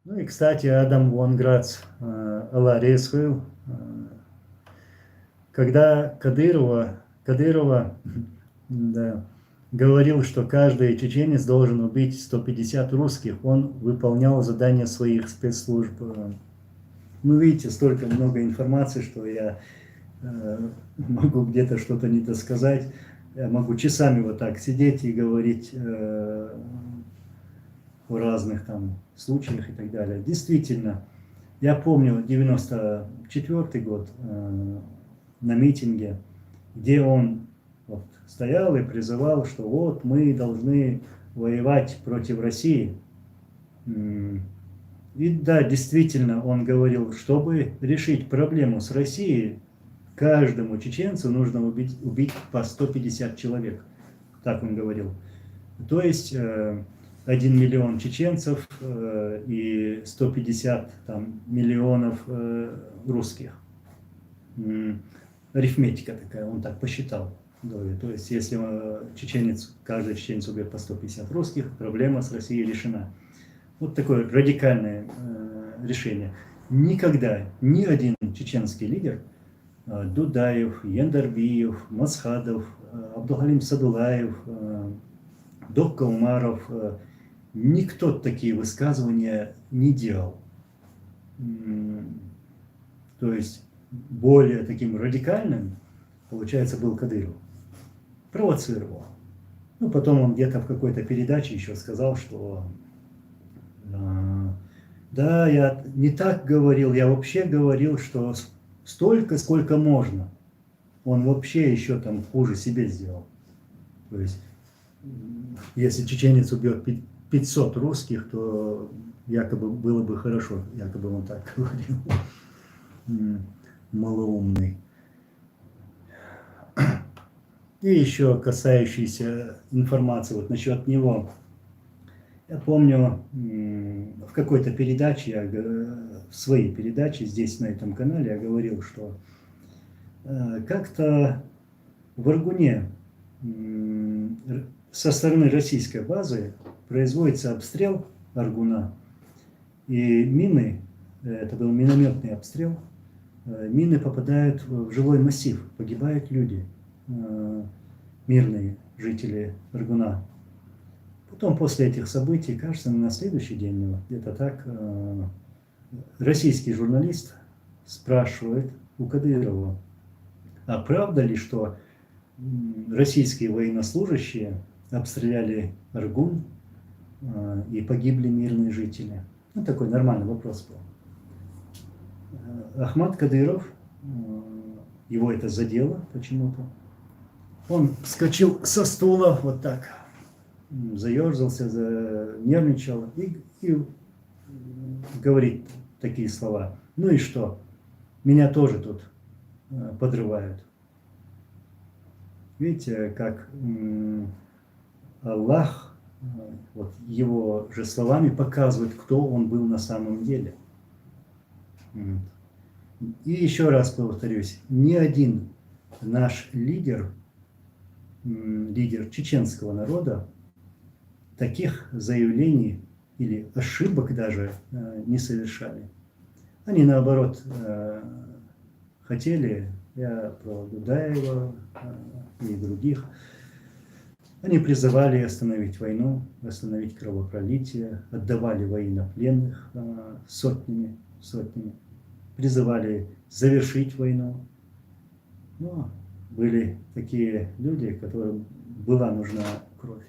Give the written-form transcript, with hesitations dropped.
Ну и, кстати, Адам вон Грац, Аллах Ресхил, когда Кадырова да, говорил, что каждый чеченец должен убить 150 русских, он выполнял задания своих спецслужб. Ну, видите, столько много информации, что я могу где-то что-то не досказать. Я могу часами вот так сидеть и говорить о разных там случаях и так далее. Действительно, я помню 94-й год на митинге, где он вот стоял и призывал, что вот мы должны воевать против России. И да, действительно, он говорил, чтобы решить проблему с Россией, каждому чеченцу нужно убить по 150 человек. Так он говорил. То есть 1 миллион чеченцев и 150 там, миллионов русских. Арифметика такая, он так посчитал. То есть если каждый чеченец убьет по 150 русских, проблема с Россией решена. Вот такое радикальное решение. Никогда ни один чеченский лидер, Дудаев, Яндарбиев, Масхадов, Абдулхалим Садулаев, Довка Умаров, никто такие высказывания не делал. То есть более таким радикальным, получается, был Кадыров. Провоцировал. Ну, потом он где-то в какой-то передаче еще сказал, что да, я не так говорил, я вообще говорил, что столько, сколько можно. Он вообще еще там хуже себе сделал. То есть, если чеченец убьет 500 русских, то якобы было бы хорошо, якобы он так говорил. Малоумный. И еще касающийся информации вот насчет него. Я помню, в какой-то передаче, в своей передаче здесь, на этом канале, я говорил, что как-то в Аргуне со стороны российской базы производится обстрел Аргуна, и мины, это был минометный обстрел, мины попадают в жилой массив, погибают люди, мирные жители Аргуна. Потом, после этих событий, кажется, на следующий день, где-то так, российский журналист спрашивает у Кадырова, а правда ли, что российские военнослужащие обстреляли Аргун и погибли мирные жители? Ну, такой нормальный вопрос был. Ахмад Кадыров, его это задело почему-то. Он вскочил со стула вот так, заерзался, нервничал и говорит такие слова. Ну и что? Меня тоже тут подрывают. Видите, как Аллах вот его же словами показывает, кто он был на самом деле. И еще раз повторюсь, ни один наш лидер чеченского народа, таких заявлений или ошибок даже не совершали. Они, наоборот, хотели, я про Дудаева и других, они призывали остановить войну, остановить кровопролитие, отдавали военнопленных сотнями, призывали завершить войну. Но были такие люди, которым была нужна кровь.